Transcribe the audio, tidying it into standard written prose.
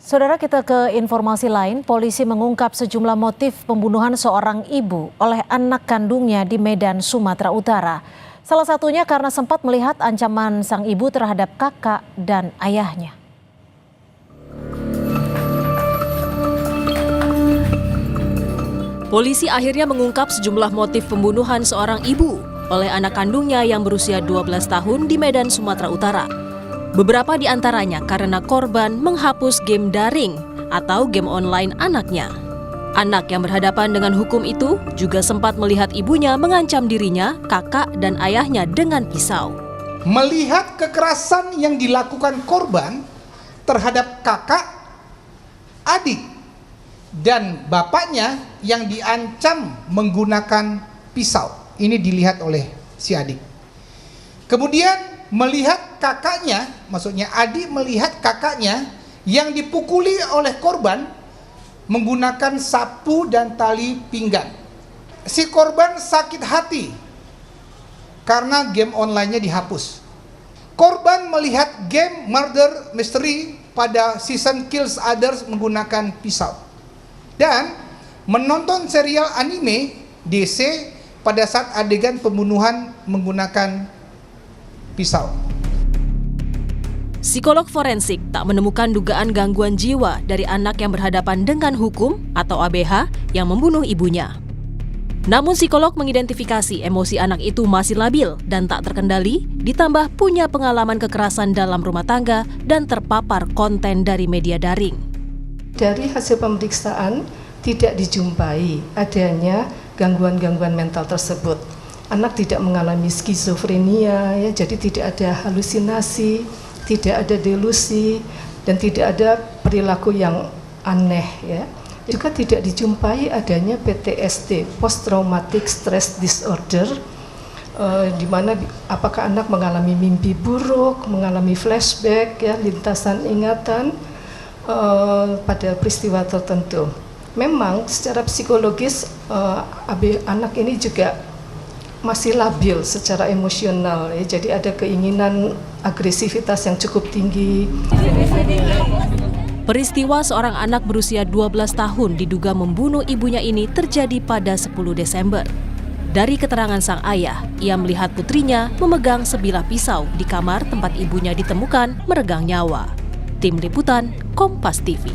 Saudara, kita ke informasi lain. Polisi mengungkap sejumlah motif pembunuhan seorang ibu oleh anak kandungnya di Medan, Sumatera Utara. Salah satunya karena sempat melihat ancaman sang ibu terhadap kakak dan ayahnya. Polisi akhirnya mengungkap sejumlah motif pembunuhan seorang ibu oleh anak kandungnya yang berusia 12 tahun di Medan, Sumatera Utara. Beberapa di antaranya karena korban menghapus game daring atau game online anaknya. Anak yang berhadapan dengan hukum itu juga sempat melihat ibunya mengancam dirinya, kakak, dan ayahnya dengan pisau. Melihat kekerasan yang dilakukan korban terhadap kakak, adik, dan bapaknya yang diancam menggunakan pisau. Ini dilihat oleh si adik. Kemudian melihat kakaknya, maksudnya adik melihat kakaknya yang dipukuli oleh korban menggunakan sapu dan tali pinggang. Si korban sakit hati karena game online-nya dihapus. Korban melihat game Murder Mystery pada season Kills Others menggunakan pisau. Dan menonton serial anime DC pada saat adegan pembunuhan menggunakan pisau. Psikolog forensik tak menemukan dugaan gangguan jiwa dari anak yang berhadapan dengan hukum atau ABH yang membunuh ibunya. Namun psikolog mengidentifikasi emosi anak itu masih labil dan tak terkendali, ditambah punya pengalaman kekerasan dalam rumah tangga dan terpapar konten dari media daring. Dari hasil pemeriksaan tidak dijumpai adanya gangguan-gangguan mental tersebut. Anak tidak mengalami skizofrenia, ya, jadi tidak ada halusinasi, tidak ada delusi, dan tidak ada perilaku yang aneh. Ya. Juga tidak dijumpai adanya PTSD, Post Traumatic Stress Disorder, di mana apakah anak mengalami mimpi buruk, mengalami flashback, ya, lintasan ingatan pada peristiwa tertentu. Memang secara psikologis anak ini juga masih labil secara emosional, ya. Jadi ada keinginan agresivitas yang cukup tinggi. Peristiwa seorang anak berusia 12 tahun diduga membunuh ibunya ini terjadi pada 10 Desember. Dari keterangan sang ayah, ia melihat putrinya memegang sebilah pisau di kamar tempat ibunya ditemukan meregang nyawa. Tim Liputan, Kompas TV.